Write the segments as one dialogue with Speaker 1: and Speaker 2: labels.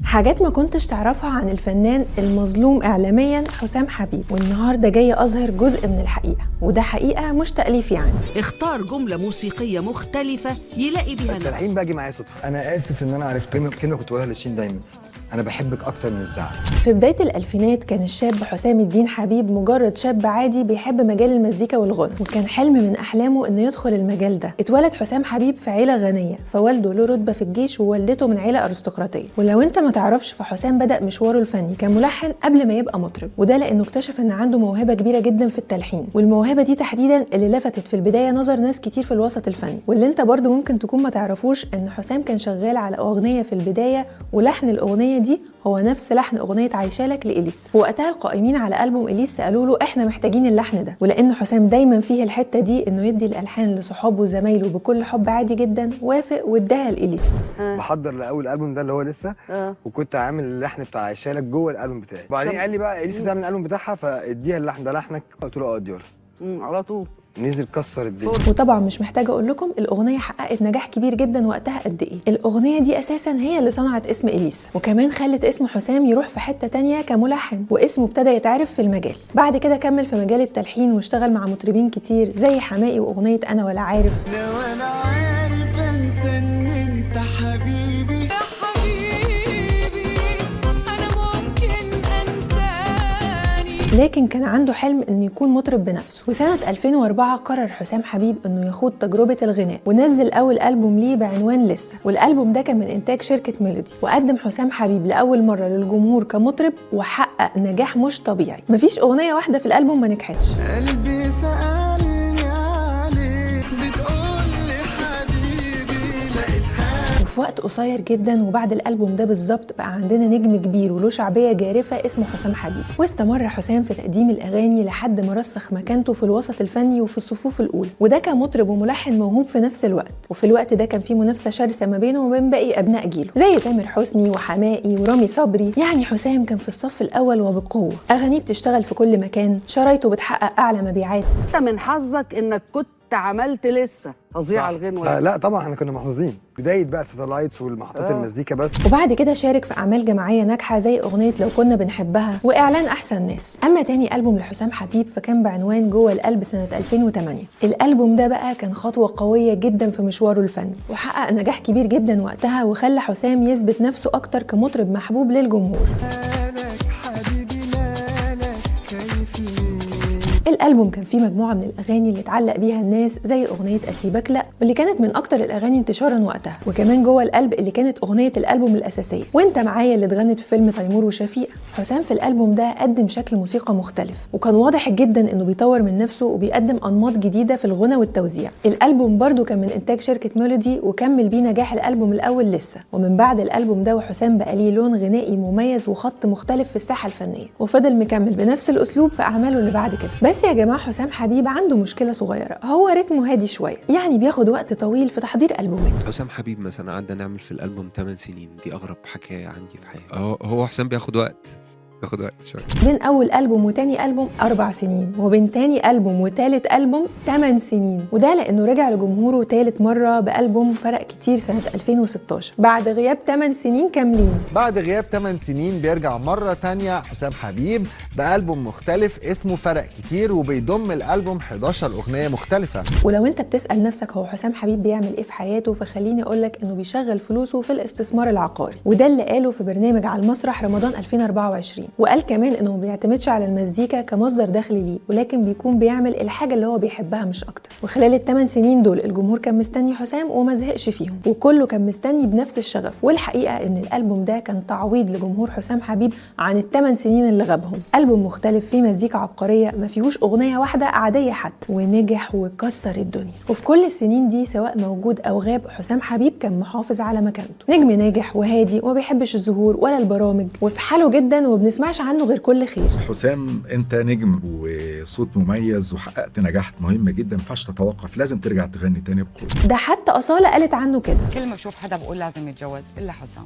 Speaker 1: حاجات ما كنتش تعرفها عن الفنان المظلوم إعلاميا حسام حبيب، والنهارده جاي أظهر جزء من الحقيقة، وده حقيقة مش تأليف يعني.
Speaker 2: اختار جملة موسيقية مختلفة يلاقي بيها نفسه.
Speaker 3: التلحين باجي معايا صدفة. أنا آسف إن أنا عرفت كلمة كنت بقولها لشين دايما، أنا بحبك أكتر من الزعل.
Speaker 1: في بداية الألفينات كان الشاب حسام الدين حبيب مجرد شاب عادي بيحب مجال المزيكا والغنى، وكان حلم من أحلامه إنه يدخل المجال ده. اتولد حسام حبيب في عيلة غنية، فوالده له رتبة في الجيش ووالدته من عيلة أرستقراطية. ولو أنت ما تعرفش، فحسام بدأ مشواره الفني كملحن قبل ما يبقى مطرب، وده لأنه اكتشف إن عنده موهبة كبيرة جدا في التلحين، والموهبة دي تحديدا اللي لفتت في البداية نظر ناس كتير في الوسط الفني. واللي أنت برضو ممكن تكون ما تعرفوش إن حسام كان شغال على أغنية في البداية، ولحن الأغنية دي هو نفس لحن أغنية عايشالك لإليس. وقتها القائمين على ألبوم إليس قالوا له إحنا محتاجين اللحن ده، ولأن حسام دايما فيه الحتة دي إنه يدي الألحان لصحابه وزمايله بكل حب عادي جدا، وافق واداها لإليس.
Speaker 3: بحضر لأول ألبوم ده اللي هو لسه، وكنت عامل اللحن بتاع عايشالك جوه الألبوم بتاعي. وبعدين قال لي بقى إليس تعمل الألبوم بتاعها، فاديها اللحن ده لحنك. قلت له اديها
Speaker 2: على طول
Speaker 3: نزل كسر الدنيا.
Speaker 1: وطبعا مش محتاجه اقول لكم الاغنيه حققت نجاح كبير جدا وقتها قد ايه. الاغنيه دي اساسا هي اللي صنعت اسم اليس، وكمان خلت اسم حسام يروح في حته تانية كملحن، واسمه ابتدى يتعرف في المجال. بعد كده كمل في مجال التلحين واشتغل مع مطربين كتير زي حماقي واغنيه انا ولا عارف.
Speaker 4: ولا عارف انسى ان انت حبيبي يا حبيبي، انا ممكن انساني.
Speaker 1: لكن كان عنده حلم انه يكون مطرب بنفسه، وسنة 2004 قرر حسام حبيب انه يخوض تجربة الغناء، ونزل اول ألبوم ليه بعنوان لسه. والألبوم ده كان من انتاج شركة ميلودي، وقدم حسام حبيب لأول مرة للجمهور كمطرب، وحقق نجاح مش طبيعي. مفيش أغنية واحدة في الألبوم ما نجحتش.
Speaker 4: قلبي سألني عليك بتقول لي حبيبي لقيتها.
Speaker 1: وفي وقت قصير جدا وبعد الألبوم ده بالظبط بقى عندنا نجم كبير وله شعبية جارفة اسمه حسام حبيب. واستمر حسام في تقديم الأغاني لحد ما رسخ مكانته في الوسط الفني وفي الصفوف الأولى، وده كمطرب وملحن موهوب في نفس الوقت. وفي الوقت ده كان في منافسة شرسة ما بينه وبين باقي أبناء جيله زي تامر حسني وحماقي ورامي صبري. يعني حسام كان في الصف الأول وبقوة، أغانيه بتشتغل في كل مكان، شرايطه بتحقق أعلى مبيعات.
Speaker 2: انت من حظك انك كنت عملت لسه فظيع الغنوة.
Speaker 3: لا طبعا احنا كنا محظوظين. بداية بقى الساتلايتس والمحطات المزيكا بس.
Speaker 1: وبعد كده شارك في أعمال جماعية ناجحة زي أغنية لو كنا بنحبها وإعلان أحسن ناس. أما تاني ألبوم لحسام حبيب فكان بعنوان جوه القلب سنة 2008. الألبوم ده بقى كان خطوة قوية جدا في مشواره الفني، وحقق نجاح كبير جدا وقتها، وخلى حسام يثبت نفسه أكتر كمطرب محبوب للجمهور. الألبوم كان فيه مجموعة من الأغاني اللي اتعلق بيها الناس زي أغنية أسيبك لأ، واللي كانت من أكتر الأغاني انتشاراً وقتها، وكمان جوه القلب اللي كانت أغنية الألبوم الأساسية، وأنت معايا اللي اتغنت في فيلم تيمور وشفيقة. حسام في الألبوم ده قدم شكل موسيقى مختلف، وكان واضح جدا إنه بيطور من نفسه وبيقدم أنماط جديدة في الغنى والتوزيع. الألبوم برضو كان من إنتاج شركة ميلودي، وكمل بيه نجاح الألبوم الأول لسه. ومن بعد الألبوم ده وحسام بقى ليه لون غنائي مميز وخط مختلف في الساحة الفنية، وفضل مكمل بنفس الأسلوب في أعماله اللي بعد كده. بس يا جماعة حسام حبيب عنده مشكلة صغيرة، هو رتمه هادي شوية، يعني بياخد وقت طويل في تحضير ألبوماته.
Speaker 5: حسام حبيب مثلا قعدنا نعمل في الألبوم 8 سنين، دي أغرب حكاية عندي في حياتي. هو حسام بياخد وقت شوية.
Speaker 1: بين أول ألبوم وتاني ألبوم 4 سنين، وبين تاني ألبوم وتالت ألبوم 8 سنين، وده لأنه رجع لجمهوره تالت مرة بألبوم فرق كتير سنة 2016 بعد غياب 8 سنين كاملين.
Speaker 6: بعد غياب 8 سنين بيرجع مرة تانية حسام حبيب بألبوم مختلف اسمه فرق كتير، وبيضم الألبوم 11 أغنية مختلفة.
Speaker 1: ولو انت بتسأل نفسك هو حسام حبيب بيعمل ايه في حياته، فخليني أقولك إنه بيشغل فلوسه في الاستثمار العقاري، وده اللي قاله في برنامج على المسرح رمضان 2024. وقال كمان انه ما بيعتمدش على المزيكا كمصدر دخل ليه، ولكن بيكون بيعمل الحاجه اللي هو بيحبها مش اكتر. وخلال ال8 سنين دول الجمهور كان مستني حسام وما زهقش فيهم، وكله كان مستني بنفس الشغف. والحقيقه ان الالبوم ده كان تعويض لجمهور حسام حبيب عن ال8 سنين اللي غابهم. البوم مختلف فيه مزيكا عبقريه، ما فيهوش اغنيه واحده عاديه حتى، ونجح وكسر الدنيا. وفي كل السنين دي سواء موجود او غاب، حسام حبيب كان محافظ على مكانته، نجم ناجح وهادي وما بيحبش الظهور ولا البرامج، وفي حاله جدا وبنسمع بيسمعش عنه غير كل خير.
Speaker 7: حسام انت نجم وصوت مميز وحققت نجاحات مهمه جدا، ما ينفعش تتوقف، لازم ترجع تغني تاني بقوه.
Speaker 1: ده حتى أصالة قالت عنه كده.
Speaker 8: كل ما بشوف حدا بقول لازم يتجوز الا حسام.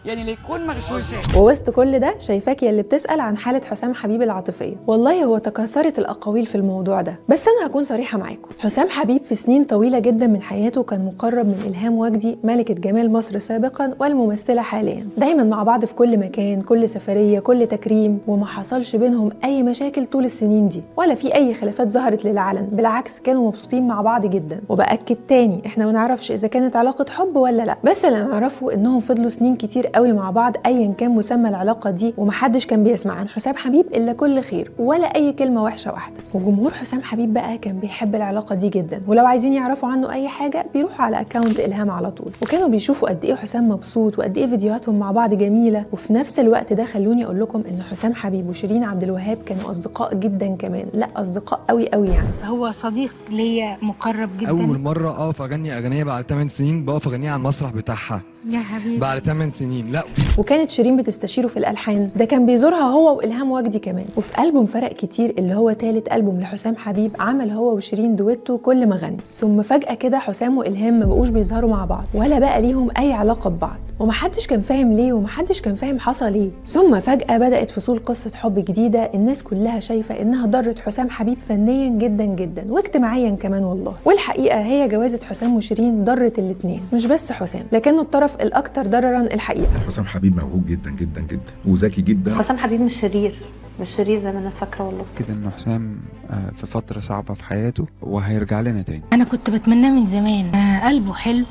Speaker 8: يعني ليكون مغشوشه.
Speaker 1: ووسط كل ده شايفاك يا اللي بتسأل عن حالة حسام حبيب العاطفية. والله هو تكاثرت الأقاويل في الموضوع ده، بس أنا هكون صريحة معاكم. حسام حبيب في سنين طويلة جدا من حياته كان مقرب من إلهام وجدي، ملكة جمال مصر سابقا والممثلة حاليا، دايما مع بعض في كل مكان، كل سفرية، كل تكريم، وما حصلش بينهم أي مشاكل طول السنين دي، ولا في أي خلافات ظهرت للعلن، بالعكس كانوا مبسوطين مع بعض جدا. وبأكد تاني إحنا ما نعرفش إذا كانت علاقة حب ولا لا، بس اللي نعرفه إنهم فضلوا سنين كتير قوي مع بعض أيا كان مسمى العلاقة دي، ومحدش كان بيسمع عن حسام حبيب إلا كل خير ولا أي كلمة وحشة واحدة. وجمهور حسام حبيب بقى كان بيحب العلاقة دي جدا، ولو عايزين يعرفوا عنه أي حاجة بيروحوا على أكاونت إلهام على طول، وكانوا بيشوفوا قد إيه حسام مبسوط وقد إيه فيديوهاتهم مع بعض جميلة. وفي نفس الوقت ده خلوني أقول لكم إن حسام حبيب وشيرين عبد الوهاب كانوا أصدقاء جدا كمان، لا أصدقاء قوي قوي يعني.
Speaker 9: هو صديق ليا مقرب جدا.
Speaker 10: أول مرة أقف أغني أغنية بعد 8 سنين، بقف أغنيها على المسرح بتاعها
Speaker 9: يا حبيبي
Speaker 10: بعد 8 سنين. لا
Speaker 1: وكانت شيرين بتستشيره في الألحان، ده كان بيزورها هو وإلهام وجدي كمان. وفي ألبوم فرق كتير اللي هو ثالث ألبوم لحسام حبيب عمل هو وشيرين دويتو كل ما غني. ثم فجأة كده حسام وإلهام ما بقوش بيظهروا مع بعض ولا بقى ليهم أي علاقة ببعض، ومحدش كان فاهم ليه ومحدش كان فاهم حصل ايه. ثم فجأة بدأت فصول قصة حب جديدة الناس كلها شايفة إنها ضرت حسام حبيب فنيا جدا جدا واجتماعيا كمان والله. والحقيقة هي جوازة حسام وشيرين ضرت الاتنين، مش بس حسام لكنه الطرف الأكثر ضررا الحقيقة.
Speaker 7: حسام حبيب موهوب جدا جدا جدا وذكي جدا.
Speaker 11: حسام حبيب مش شرير، مش شرير زي ما الناس فاكره والله.
Speaker 5: كده انه حسام في فترة صعبة في حياته وهيرجع لنا تاني.
Speaker 9: انا كنت بتمناه من زمان، قلبه حلو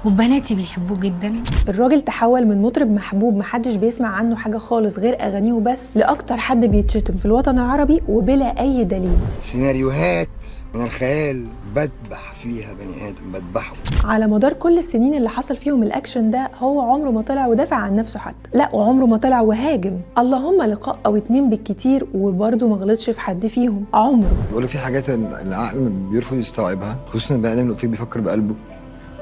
Speaker 9: وبناتي بيحبوه جدا.
Speaker 1: الراجل تحول من مطرب محبوب محدش بيسمع عنه حاجة خالص غير أغانيه وبس، لأكتر حد بيتشتم في الوطن العربي وبلا أي دليل.
Speaker 12: سيناريوهات من الخيال بدبح فيها بني آدم، بدبحه.
Speaker 1: على مدار كل السنين اللي حصل فيهم الأكشن ده هو عمره ما طلع ودافع عن نفسه حتى، لا وعمره ما طلع وهاجم، اللهم لقاء أو اتنين بالكتير، وبرضه ما غلطش في حد فيهم عمره.
Speaker 3: بيقولوا في حاجات العقل بيرفض يستوعبها، خصوصا البني آدم اللي بيفكر بقلبه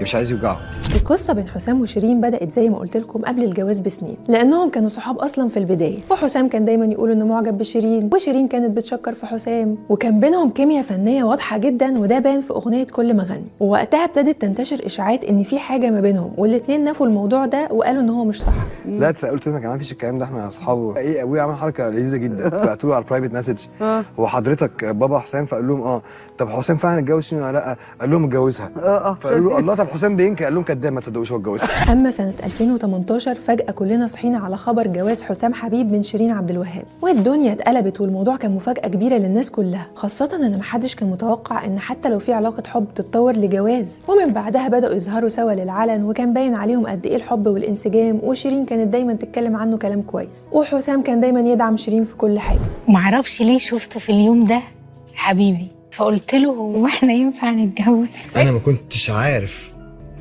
Speaker 3: مش عايز يوجعه.
Speaker 1: القصة بين حسام وشيرين بدأت زي ما قلت لكم قبل الجواز بسنين، لأنهم كانوا صحاب أصلا في البداية، وحسام كان دايما يقول إنه معجب بشيرين، وشيرين كانت بتشكر في حسام، وكان بينهم كيمياء فنية واضحة جدا، وده بان في أغنية كل ما غني. ووقتها ابتدت تنتشر إشاعات إن في حاجة ما بينهم، والاتنين نفوا الموضوع ده وقالوا إن هو مش صح.
Speaker 3: لا قلت لهم يا جماعة مفيش الكلام ده، احنا أصحابه. إيه أبويا عمل حركة لذيذة جدا، بعتوا له على البرايفت مسج هو حضرتك بابا حسام؟ فقال لهم طب حسام فعلا اتجوز شيرين ولا لا؟ قال لهم اتجوزها. فقالوا له الله، طب حسام بينكر؟ قال لهم كداب، ما تصدقوش هو اتجوزها.
Speaker 1: اما سنه 2018 فجاه كلنا صحينا على خبر جواز حسام حبيب من شيرين عبد الوهاب، والدنيا اتقلبت، والموضوع كان مفاجاه كبيره للناس كلها، خاصه ان محدش كان متوقع ان حتى لو في علاقه حب تتطور لجواز. ومن بعدها بداوا يظهروا سوا للعلن، وكان باين عليهم قد ايه الحب والانسجام، وشيرين كانت دايما تتكلم عنه كلام كويس، وحسام كان دايما يدعم شيرين في كل حاجه.
Speaker 9: ومعرفش ليه شفته في اليوم ده حبيبي، فقلت له هو احنا ينفع نتجوز؟
Speaker 12: انا ما كنتش عارف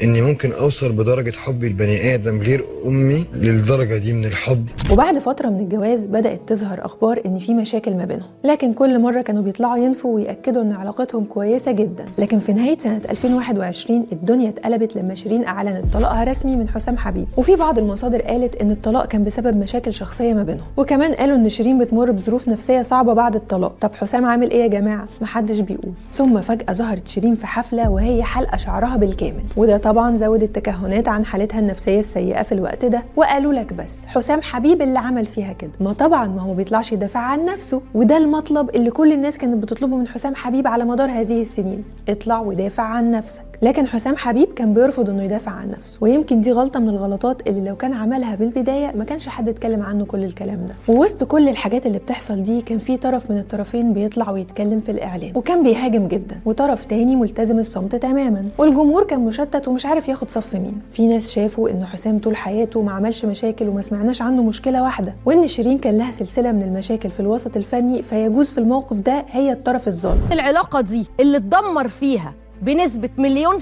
Speaker 12: اني ممكن اوصل بدرجه حبي لبني ادم غير امي للدرجه دي من الحب.
Speaker 1: وبعد فتره من الجواز بدات تظهر اخبار ان في مشاكل ما بينهم، لكن كل مره كانوا بيطلعوا ينفوا وياكدوا ان علاقتهم كويسه جدا. لكن في نهايه سنه 2021 الدنيا اتقلبت لما شيرين اعلنت طلاقها رسمي من حسام حبيب، وفي بعض المصادر قالت ان الطلاق كان بسبب مشاكل شخصيه ما بينهم، وكمان قالوا ان شيرين بتمر بظروف نفسيه صعبه بعد الطلاق. طب حسام عامل ايه يا جماعه؟ محدش بيقول. ثم فجاه ظهرت شيرين في حفله وهي حلقه شعرها بالكامل، وده طبعا زود التكهنات عن حالتها النفسيه السيئه في الوقت ده. وقالوا لك بس حسام حبيب اللي عمل فيها كده، ما طبعا ما هو بيطلعش يدافع عن نفسه، وده المطلب اللي كل الناس كانت بتطلبه من حسام حبيب على مدار هذه السنين، اطلع ودافع عن نفسك. لكن حسام حبيب كان بيرفض انه يدافع عن نفسه، ويمكن دي غلطه من الغلطات اللي لو كان عملها بالبدايه ما كانش حد اتكلم عنه كل الكلام ده. ووسط كل الحاجات اللي بتحصل دي كان في طرف من الطرفين بيطلع ويتكلم في الاعلام وكان بيهاجم جدا، وطرف تاني ملتزم الصمت تماما، والجمهور كان مشتت ومش عارف ياخد صف مين. في ناس شافوا ان حسام طول حياته ما عملش مشاكل وما سمعناش عنه مشكله واحده، وان شيرين كان لها سلسله من المشاكل في الوسط الفني، فيجوز في الموقف ده هي الطرف الظالم.
Speaker 13: العلاقه دي اللي اتدمر فيها بنسبه 100%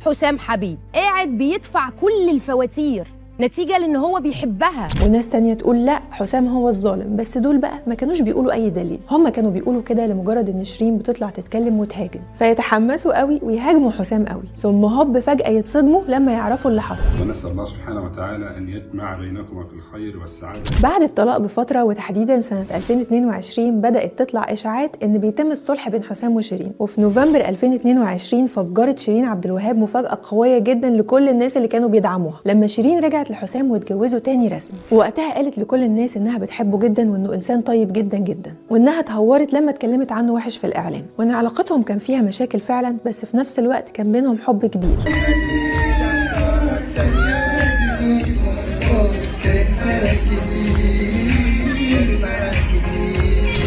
Speaker 13: حسام حبيب، قاعد بيدفع كل الفواتير نتيجه لان هو بيحبها.
Speaker 1: وناس تانية تقول لا حسام هو الظالم، بس دول بقى ما كانوش بيقولوا اي دليل، هم كانوا بيقولوا كده لمجرد ان شيرين بتطلع تتكلم وتهاجم، فيتحمسوا قوي ويهاجموا حسام قوي، ثم هوب فجأة يتصدموا لما يعرفوا اللي حصل.
Speaker 14: ونسأل الله سبحانه وتعالى أن يجمع بينكما في الخير والسعادة.
Speaker 1: بعد الطلاق بفترة وتحديدا سنة 2022 بدأت تطلع إشاعات إن بيتم الصلح بين حسام وشيرين، وفي نوفمبر 2022 فجرت شيرين عبد الوهاب مفاجأة قوية جدا لكل الناس اللي كانوا بيدعموها لما شيرين رجعت لحسام واتجوزوا تاني رسمي، ووقتها قالت لكل الناس إنها بتحبه جدا وإنه إنسان طيب جدا جدا، وإنها اتهورت لما اتكلمت عنه وحش في الإعلام، وإن علاقتهم كان فيها مشاكل فعلا، بس في نفس الوقت كان بينهم حب كبير.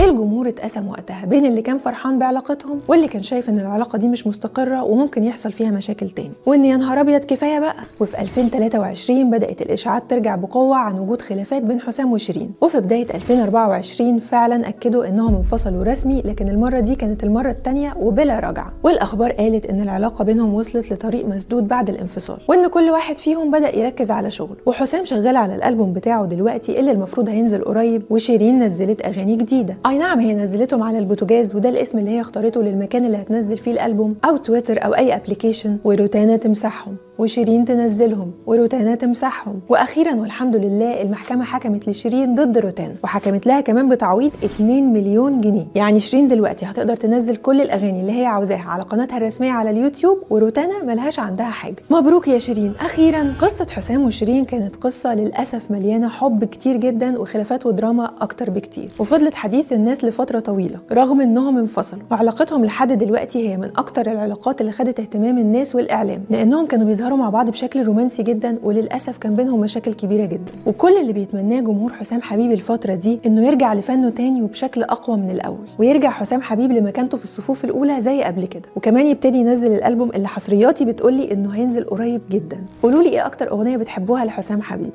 Speaker 1: الجمهور اتقسم وقتها بين اللي كان فرحان بعلاقتهم واللي كان شايف ان العلاقه دي مش مستقره وممكن يحصل فيها مشاكل تاني، وان يا نهار ابيض كفايه بقى. وفي 2023 بدات الاشاعات ترجع بقوه عن وجود خلافات بين حسام وشيرين، وفي بدايه 2024 فعلا اكدوا انهم انفصلوا رسمي، لكن المره دي كانت المره الثانيه وبلا رجعه، والاخبار قالت ان العلاقه بينهم وصلت لطريق مسدود بعد الانفصال، وان كل واحد فيهم بدا يركز على شغله. وحسام شغال على الالبوم بتاعه دلوقتي اللي المفروض هينزل قريب، وشيرين نزلت اغاني جديده. اي نعم هي نزلتهم على البوتاجاز وده الاسم اللي هي اختارته للمكان اللي هتنزل فيه الالبوم، او تويتر او اي ابلكيشن، وروتانا تمسحهم وشيرين تنزلهم وروتانا تمسحهم. واخيرا والحمد لله المحكمه حكمت لشيرين ضد روتانا، وحكمت لها كمان بتعويض 2 مليون جنيه. يعني شيرين دلوقتي هتقدر تنزل كل الاغاني اللي هي عاوزاها على قناتها الرسميه على اليوتيوب، وروتانا ملهاش عندها حاجه. مبروك يا شيرين. اخيرا قصه حسام وشيرين كانت قصه للاسف مليانه حب كتير جدا وخلافات ودراما اكتر بكتير، وفضلت حديث الناس لفتره طويله رغم انهم انفصلوا، وعلاقتهم لحد دلوقتي هي من اكتر العلاقات اللي خدت اهتمام الناس والاعلام، لانهم كانوا بيظهروا مع بعض بشكل رومانسي جدا، وللاسف كان بينهم مشاكل كبيره جدا. وكل اللي بيتمناه جمهور حسام حبيب الفتره دي انه يرجع لفنه تاني وبشكل اقوى من الاول، ويرجع حسام حبيب لمكانته في الصفوف الاولى زي قبل كده، وكمان يبتدي ينزل الالبوم اللي حصرياتي بتقولي انه هينزل قريب جدا. قولوا لي ايه اكتر اغنيه بتحبوها لحسام حبيب.